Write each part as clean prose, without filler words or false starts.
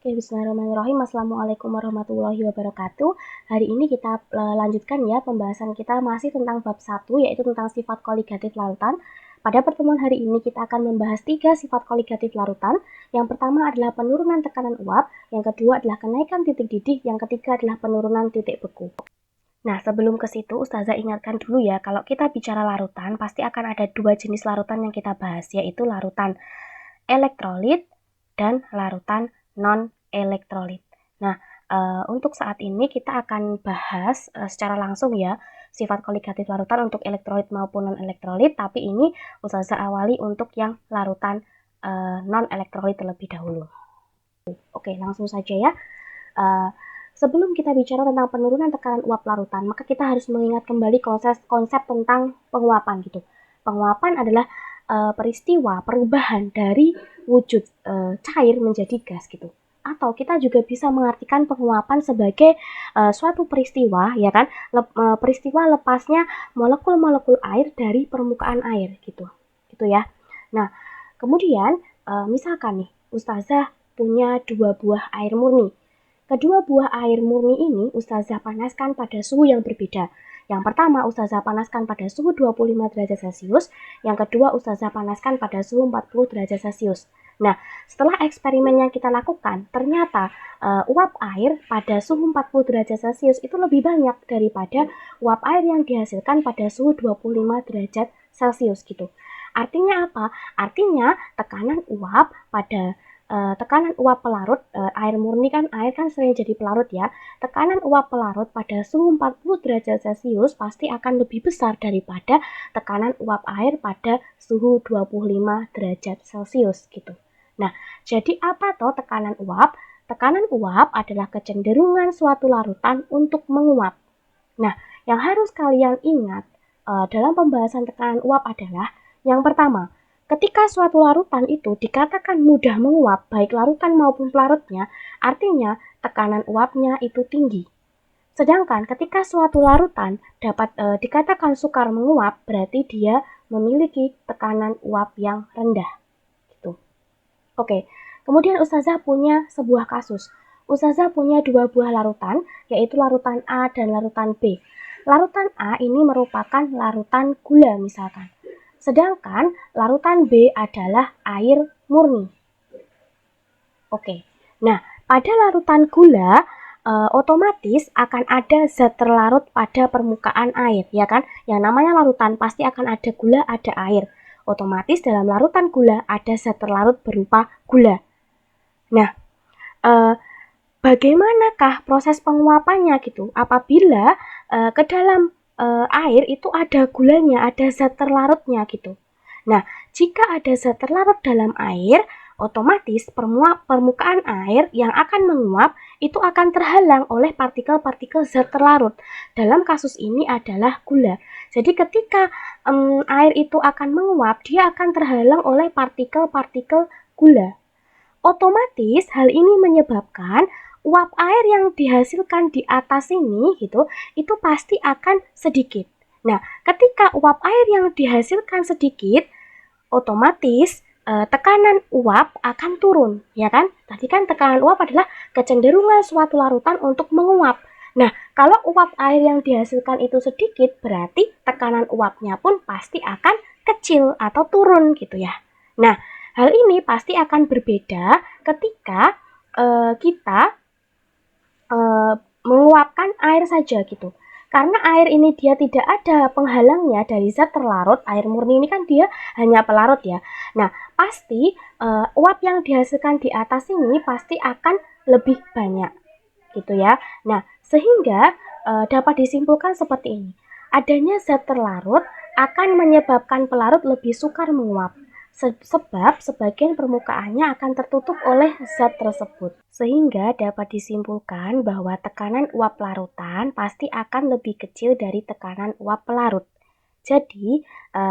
Oke, bismillahirrahmanirrahim. Assalamualaikum warahmatullahi wabarakatuh. Hari ini kita lanjutkan ya pembahasan kita masih tentang bab 1, yaitu tentang sifat koligatif larutan. Pada pertemuan hari ini kita akan membahas 3 sifat koligatif larutan. Yang pertama adalah penurunan tekanan uap, yang kedua adalah kenaikan titik didih, yang ketiga adalah penurunan titik beku. Nah, sebelum ke situ, Ustazah ingatkan dulu ya, kalau kita bicara larutan, pasti akan ada 2 jenis larutan yang kita bahas, yaitu larutan elektrolit dan larutan non-elektrolit. Nah, untuk saat ini kita akan bahas secara langsung ya, sifat koligatif larutan untuk elektrolit maupun non-elektrolit, tapi ini Ustazah awali untuk yang larutan non-elektrolit terlebih dahulu. Oke, langsung saja ya. Sebelum kita bicara tentang penurunan tekanan uap larutan, maka kita harus mengingat kembali konsep tentang penguapan gitu. Penguapan adalah peristiwa perubahan dari wujud cair menjadi gas gitu. Atau kita juga bisa mengartikan penguapan sebagai suatu peristiwa, ya kan, peristiwa lepasnya molekul-molekul air dari permukaan air gitu ya. Nah, kemudian misalkan nih Ustazah punya 2 buah air murni. Kedua buah air murni ini Ustazah panaskan pada suhu yang berbeda. Yang pertama Ustazah panaskan pada suhu 25 derajat Celcius, yang kedua Ustazah panaskan pada suhu 40 derajat Celcius. Nah, setelah eksperimen yang kita lakukan, ternyata uap air pada suhu 40 derajat Celcius itu lebih banyak daripada uap air yang dihasilkan pada suhu 25 derajat Celcius gitu. Artinya apa? Artinya tekanan uap pada tekanan uap pelarut, air murni kan, air kan sering jadi pelarut ya. Tekanan uap pelarut pada suhu 40 derajat Celcius pasti akan lebih besar daripada tekanan uap air pada suhu 25 derajat Celcius gitu. Nah, jadi apa toh tekanan uap? Tekanan uap adalah kecenderungan suatu larutan untuk menguap. Nah, yang harus kalian ingat dalam pembahasan tekanan uap adalah yang pertama, ketika suatu larutan itu dikatakan mudah menguap, baik larutan maupun pelarutnya, artinya tekanan uapnya itu tinggi. Sedangkan ketika suatu larutan dapat dikatakan sukar menguap, berarti dia memiliki tekanan uap yang rendah. Gitu. Oke, kemudian Ustazah punya sebuah kasus. Ustazah punya 2 buah larutan, yaitu larutan A dan larutan B. Larutan A ini merupakan larutan gula misalkan. Sedangkan larutan B adalah air murni. Oke, nah pada larutan gula otomatis akan ada zat terlarut pada permukaan air, ya kan? Yang namanya larutan pasti akan ada gula, ada air. Otomatis dalam larutan gula ada zat terlarut berupa gula. Nah, bagaimanakah proses penguapannya gitu? Apabila ke dalam air itu ada gulanya, ada zat terlarutnya gitu. Nah, jika ada zat terlarut dalam air, otomatis permukaan air yang akan menguap itu akan terhalang oleh partikel-partikel zat terlarut. Dalam kasus ini adalah gula. Jadi ketika air itu akan menguap, dia akan terhalang oleh partikel-partikel gula. Otomatis hal ini menyebabkan uap air yang dihasilkan di atas ini gitu, itu pasti akan sedikit. Nah, ketika uap air yang dihasilkan sedikit, otomatis tekanan uap akan turun, ya kan? Tadi kan tekanan uap adalah kecenderungan suatu larutan untuk menguap. Nah, kalau uap air yang dihasilkan itu sedikit, berarti tekanan uapnya pun pasti akan kecil atau turun gitu ya. Nah, hal ini pasti akan berbeda ketika kita menguapkan air saja gitu. Karena air ini dia tidak ada penghalangnya dari zat terlarut, air murni ini kan dia hanya pelarut ya. Nah, pasti uap yang dihasilkan di atas ini pasti akan lebih banyak gitu ya. Nah, sehingga dapat disimpulkan seperti ini. Adanya zat terlarut akan menyebabkan pelarut lebih sukar menguap. Sebab sebagian permukaannya akan tertutup oleh zat tersebut. Sehingga dapat disimpulkan bahwa tekanan uap larutan pasti akan lebih kecil dari tekanan uap pelarut. Jadi,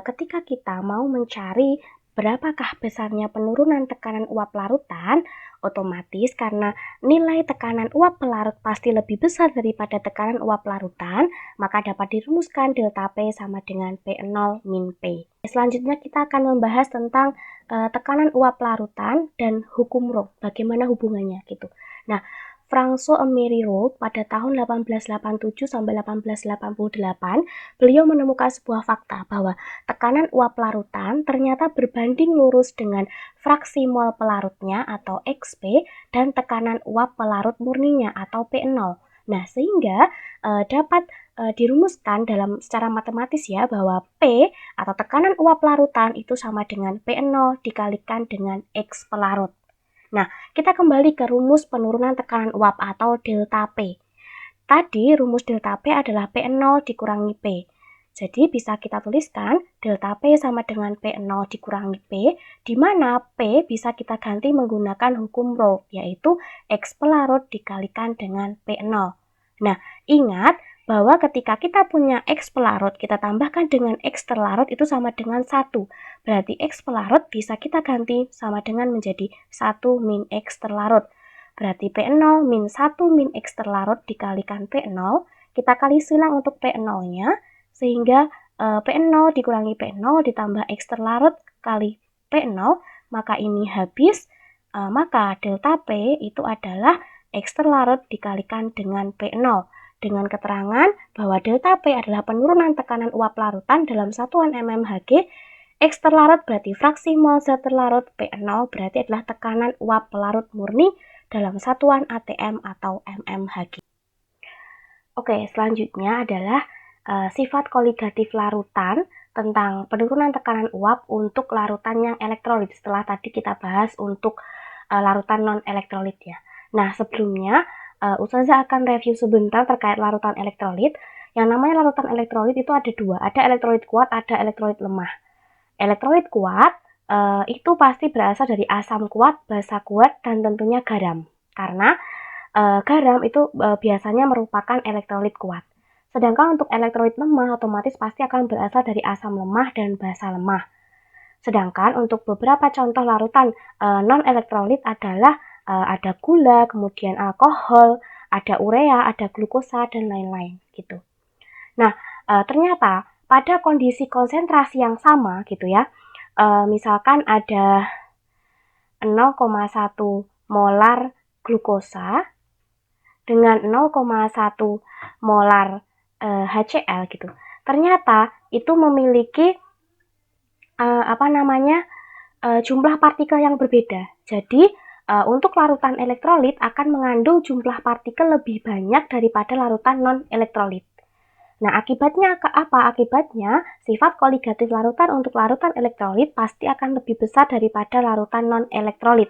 ketika kita mau mencari berapakah besarnya penurunan tekanan uap larutan, Otomatis karena nilai tekanan uap pelarut pasti lebih besar daripada tekanan uap larutan, maka dapat dirumuskan delta P sama dengan P0 min P. Selanjutnya kita akan membahas tentang tekanan uap larutan dan hukum Raoult, bagaimana hubungannya gitu. Nah, François-Emery Raoult pada tahun 1887 sampai 1888, beliau menemukan sebuah fakta bahwa tekanan uap larutan ternyata berbanding lurus dengan fraksi mol pelarutnya atau XP dan tekanan uap pelarut murninya atau P0. Nah, sehingga dapat dirumuskan dalam secara matematis ya bahwa P atau tekanan uap larutan itu sama dengan P0 dikalikan dengan X pelarut. Nah, kita kembali ke rumus penurunan tekanan uap atau delta P. Tadi rumus delta P adalah P0 dikurangi P. Jadi bisa kita tuliskan delta P sama dengan P0 dikurangi P, di mana P bisa kita ganti menggunakan hukum Raoult, yaitu X pelarut dikalikan dengan P0. Nah, ingat bahwa ketika kita punya X pelarut, kita tambahkan dengan X terlarut itu sama dengan 1. Berarti X pelarut bisa kita ganti sama dengan menjadi 1 min X terlarut. Berarti P0 min 1 min X terlarut dikalikan P0, kita kali silang untuk P0-nya, sehingga P0 dikurangi P0 ditambah X terlarut kali P0, maka ini habis, maka delta P itu adalah X terlarut dikalikan dengan P0. Dengan keterangan bahwa delta P adalah penurunan tekanan uap larutan dalam satuan mmHg, X terlarut berarti fraksi mol zat terlarut, P0 berarti adalah tekanan uap pelarut murni dalam satuan ATM atau mmHg. Oke, selanjutnya adalah sifat koligatif larutan tentang penurunan tekanan uap untuk larutan yang elektrolit. Setelah tadi kita bahas untuk larutan non-elektrolit ya. Nah, sebelumnya Ustazah akan review sebentar terkait larutan elektrolit. Yang namanya larutan elektrolit itu ada dua, ada elektrolit kuat, ada elektrolit lemah. Elektrolit kuat itu pasti berasal dari asam kuat, basa kuat, dan tentunya garam. Karena garam itu biasanya merupakan elektrolit kuat. Sedangkan untuk elektrolit lemah otomatis pasti akan berasal dari asam lemah dan basa lemah. Sedangkan untuk beberapa contoh larutan non-elektrolit adalah ada gula, kemudian alkohol, ada urea, ada glukosa, dan lain-lain gitu. Nah, ternyata pada kondisi konsentrasi yang sama gitu ya, misalkan ada 0,1 molar glukosa dengan 0,1 molar HCl gitu. Ternyata itu memiliki jumlah partikel yang berbeda. Jadi untuk larutan elektrolit akan mengandung jumlah partikel lebih banyak daripada larutan non-elektrolit. Nah, akibatnya apa? Akibatnya sifat koligatif larutan untuk larutan elektrolit pasti akan lebih besar daripada larutan non-elektrolit.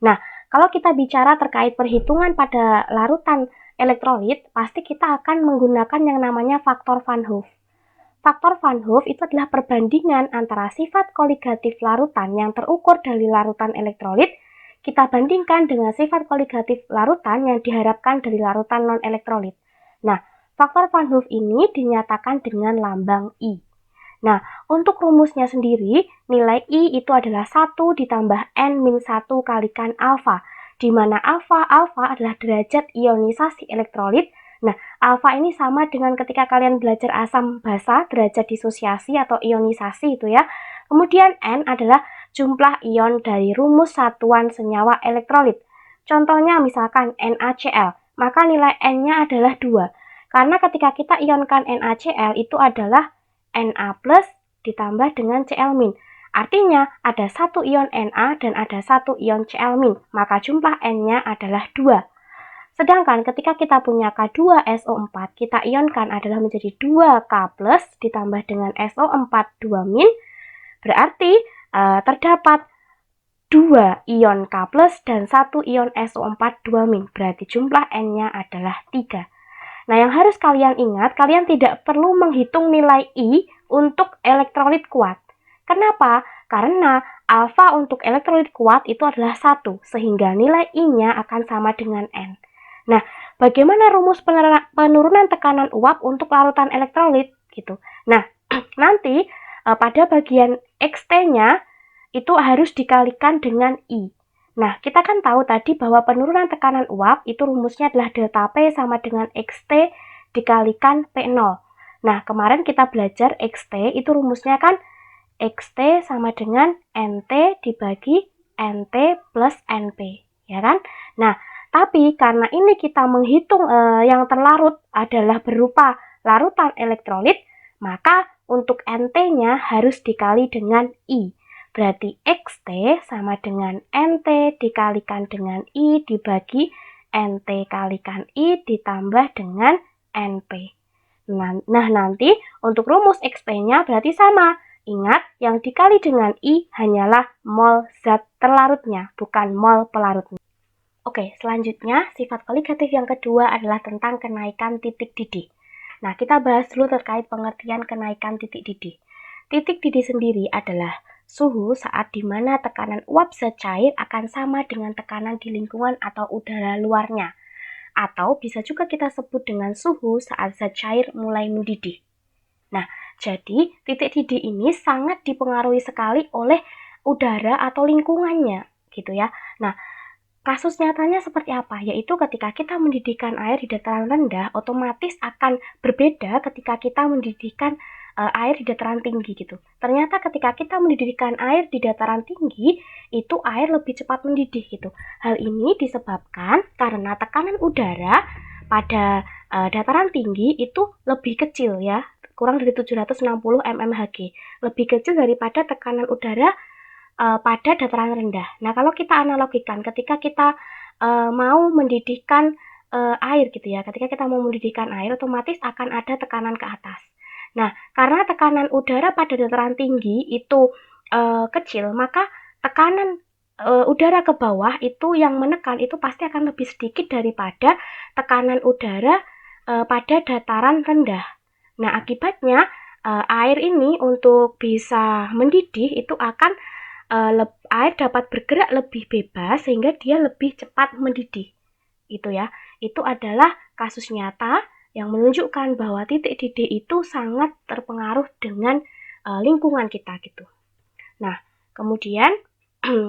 Nah, kalau kita bicara terkait perhitungan pada larutan elektrolit, pasti kita akan menggunakan yang namanya faktor Van Hoff. Faktor Van Hoff itu adalah perbandingan antara sifat koligatif larutan yang terukur dari larutan elektrolit kita bandingkan dengan sifat koligatif larutan yang diharapkan dari larutan non-elektrolit. Nah, faktor Van Hoff ini dinyatakan dengan lambang I. Nah, untuk rumusnya sendiri, nilai I itu adalah 1 ditambah N-1 kalikan alfa, di mana alfa adalah derajat ionisasi elektrolit. Nah, alfa ini sama dengan ketika kalian belajar asam basa, derajat disosiasi atau ionisasi itu ya. Kemudian N adalah jumlah ion dari rumus satuan senyawa elektrolit. Contohnya misalkan NaCl, maka nilai N-nya adalah 2. Karena ketika kita ionkan NaCl itu adalah Na plus ditambah dengan Cl min. Artinya ada 1 ion Na dan ada 1 ion Cl min, maka jumlah N-nya adalah 2. Sedangkan ketika kita punya K2SO4, kita ionkan adalah menjadi 2K plus ditambah dengan SO4 2 min, berarti terdapat 2 ion K plus dan 1 ion SO4 2 min. Berarti jumlah N-nya adalah 3. Nah, yang harus kalian ingat, kalian tidak perlu menghitung nilai I untuk elektrolit kuat. Kenapa? Karena alfa untuk elektrolit kuat itu adalah 1, sehingga nilai I-nya akan sama dengan N. Nah, bagaimana rumus penurunan tekanan uap untuk larutan elektrolit? Gitu. Nah, nanti pada bagian XT-nya itu harus dikalikan dengan I. Nah, kita kan tahu tadi bahwa penurunan tekanan uap itu rumusnya adalah delta P sama dengan XT dikalikan P0. Nah, kemarin kita belajar XT itu rumusnya kan XT sama dengan NT dibagi NT plus NP, ya kan? Nah, tapi karena ini kita menghitung yang terlarut adalah berupa larutan elektrolit, maka untuk NT-nya harus dikali dengan I. Berarti XT sama dengan NT dikalikan dengan I dibagi NT kalikan I ditambah dengan NP. Nah, nanti untuk rumus XP-nya berarti sama. Ingat, yang dikali dengan I hanyalah mol zat terlarutnya, bukan mol pelarutnya. Oke, selanjutnya sifat koligatif yang kedua adalah tentang kenaikan titik didih. Nah, kita bahas dulu terkait pengertian kenaikan titik didih. Titik didih sendiri adalah suhu saat di mana tekanan uap zat cair akan sama dengan tekanan di lingkungan atau udara luarnya. Atau bisa juga kita sebut dengan suhu saat zat cair mulai mendidih. Nah, jadi titik didih ini sangat dipengaruhi sekali oleh udara atau lingkungannya, gitu ya. Nah, kasus nyatanya seperti apa? Yaitu ketika kita mendidihkan air di dataran rendah, otomatis akan berbeda ketika kita mendidihkan air di dataran tinggi gitu. Ternyata ketika kita mendidihkan air di dataran tinggi, itu air lebih cepat mendidih gitu. Hal ini disebabkan karena tekanan udara pada dataran tinggi itu lebih kecil ya, kurang dari 760 mmHg. Lebih kecil daripada tekanan udara pada dataran rendah. Nah, kalau kita analogikan ketika kita mau mendidihkan air gitu ya, ketika kita mau mendidihkan air, otomatis akan ada tekanan ke atas. Nah, karena tekanan udara pada dataran tinggi itu kecil, maka tekanan udara ke bawah itu yang menekan itu pasti akan lebih sedikit daripada tekanan udara pada dataran rendah. Nah, akibatnya air ini untuk bisa mendidih itu akan air dapat bergerak lebih bebas sehingga dia lebih cepat mendidih. Itu ya. Itu adalah kasus nyata yang menunjukkan bahwa titik didih itu sangat terpengaruh dengan lingkungan kita gitu. Nah, kemudian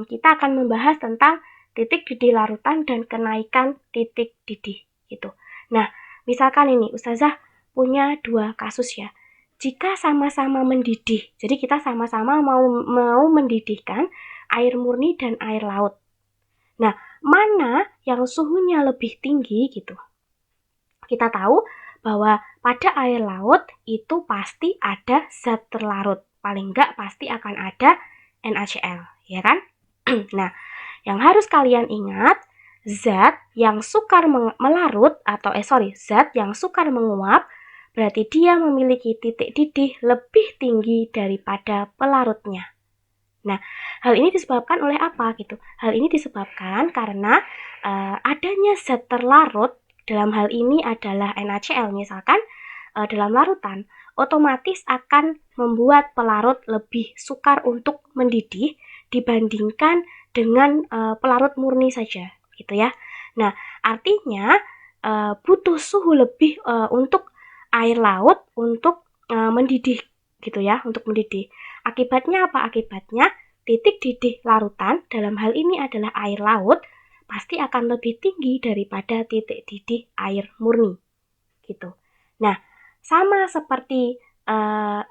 kita akan membahas tentang titik didih larutan dan kenaikan titik didih gitu. Nah, misalkan ini Ustazah punya dua kasus ya. Jika sama-sama mendidih, jadi kita sama-sama mau mendidihkan air murni dan air laut. Nah, mana yang suhunya lebih tinggi gitu? Kita tahu bahwa pada air laut itu pasti ada zat terlarut. Paling enggak pasti akan ada NaCl, ya kan? Nah, yang harus kalian ingat, zat yang sukar melarut atau zat yang sukar menguap berarti dia memiliki titik didih lebih tinggi daripada pelarutnya. Nah, hal ini disebabkan oleh apa gitu? Hal ini disebabkan karena adanya zat terlarut, dalam hal ini adalah NaCl misalkan, dalam larutan, otomatis akan membuat pelarut lebih sukar untuk mendidih dibandingkan dengan pelarut murni saja, gitu ya. Nah, artinya butuh suhu lebih untuk air laut untuk mendidih, gitu ya, untuk mendidih. Akibatnya apa? Akibatnya titik didih larutan, dalam hal ini adalah air laut, pasti akan lebih tinggi daripada titik didih air murni, gitu. Nah, sama seperti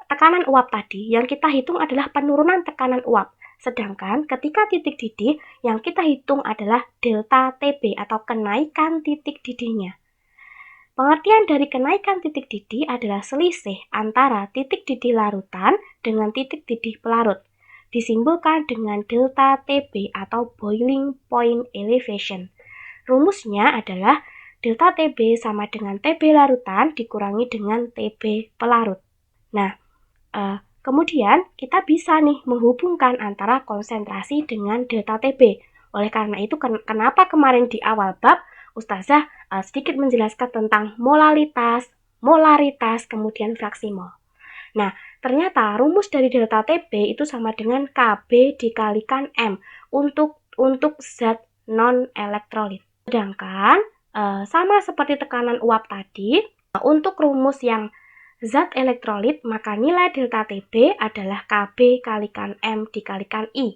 tekanan uap tadi, yang kita hitung adalah penurunan tekanan uap. Sedangkan ketika titik didih, yang kita hitung adalah delta TB atau kenaikan titik didihnya. Pengertian dari kenaikan titik didih adalah selisih antara titik didih larutan dengan titik didih pelarut. Disimbolkan dengan delta TB atau boiling point elevation. Rumusnya adalah delta TB sama dengan TB larutan dikurangi dengan TB pelarut. Nah, kemudian kita bisa nih menghubungkan antara konsentrasi dengan delta TB. Oleh karena itu, kenapa kemarin di awal bab Ustazah sedikit menjelaskan tentang molaritas, kemudian fraksi mol. Nah, ternyata rumus dari delta TB itu sama dengan Kb dikalikan M untuk zat non-elektrolit. Sedangkan sama seperti tekanan uap tadi, untuk rumus yang zat elektrolit maka nilai delta TB adalah Kb kalikan M dikalikan I.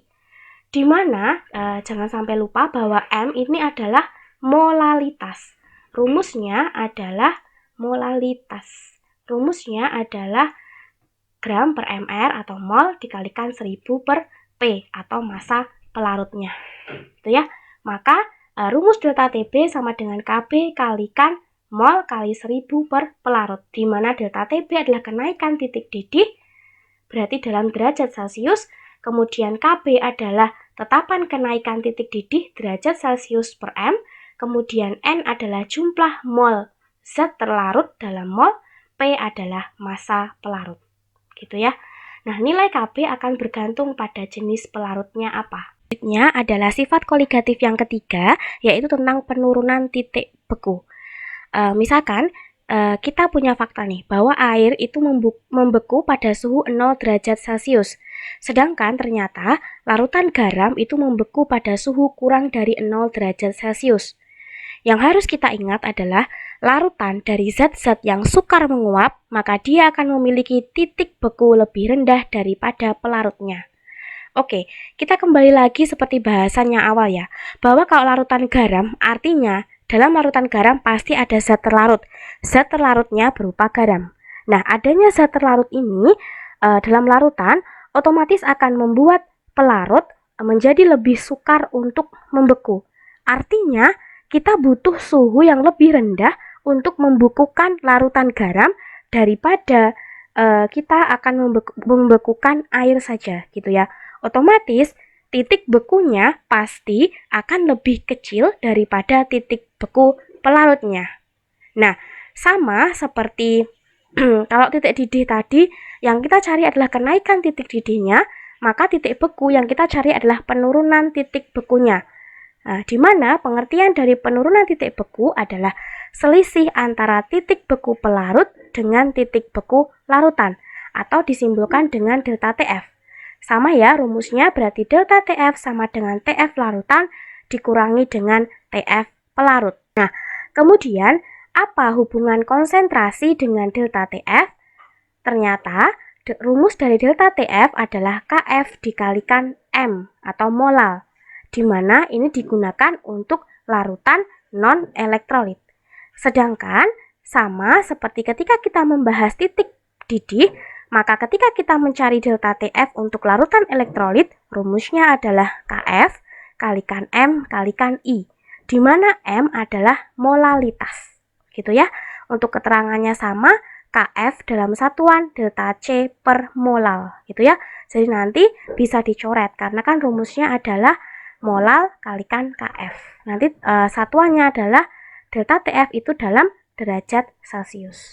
Dimana jangan sampai lupa bahwa M ini adalah molalitas. Rumusnya adalah molalitas. Rumusnya adalah gram per mr atau mol dikalikan 1000 per P atau massa pelarutnya. Itu ya. Maka rumus delta TB sama dengan KB kalikan mol kali 1000 per pelarut, di mana delta TB adalah kenaikan titik didih, berarti dalam derajat Celcius, kemudian KB adalah tetapan kenaikan titik didih derajat Celcius per M, kemudian N adalah jumlah mol zat terlarut dalam mol, P adalah massa pelarut. Gitu ya. Nah, nilai KB akan bergantung pada jenis pelarutnya apa. Selanjutnya adalah sifat koligatif yang ketiga, yaitu tentang penurunan titik beku. Misalkan kita punya fakta nih, bahwa air itu membeku pada suhu 0 derajat Celcius. Sedangkan ternyata larutan garam itu membeku pada suhu kurang dari 0 derajat Celcius. Yang harus kita ingat adalah larutan dari zat-zat yang sukar menguap, maka dia akan memiliki titik beku lebih rendah daripada pelarutnya. Oke, kita kembali lagi seperti bahasan yang awal ya, bahwa kalau larutan garam artinya dalam larutan garam pasti ada zat terlarut. Zat terlarutnya berupa garam. Nah, adanya zat terlarut ini dalam larutan otomatis akan membuat pelarut menjadi lebih sukar untuk membeku. Artinya, kita butuh suhu yang lebih rendah untuk membekukan larutan garam daripada kita akan membekukan air saja gitu ya. Otomatis titik bekunya pasti akan lebih kecil daripada titik beku pelarutnya. Nah, sama seperti kalau titik didih tadi, yang kita cari adalah kenaikan titik didihnya, maka titik beku yang kita cari adalah penurunan titik bekunya. Nah, di mana pengertian dari penurunan titik beku adalah selisih antara titik beku pelarut dengan titik beku larutan, atau disimbolkan dengan delta TF. Sama ya rumusnya, berarti delta TF sama dengan TF larutan dikurangi dengan TF pelarut. Nah, kemudian apa hubungan konsentrasi dengan delta TF? Ternyata rumus dari delta TF adalah KF dikalikan M atau molal, di mana ini digunakan untuk larutan non-elektrolit. Sedangkan sama seperti ketika kita membahas titik didih, maka ketika kita mencari delta TF untuk larutan elektrolit, rumusnya adalah KF kalikan M kalikan I, di mana M adalah molalitas. Gitu ya. Untuk keterangannya sama, KF dalam satuan delta C per molal. Gitu ya. Jadi nanti bisa dicoret karena kan rumusnya adalah molal kalikan KF. Nanti satuannya adalah delta TF itu dalam derajat Celcius.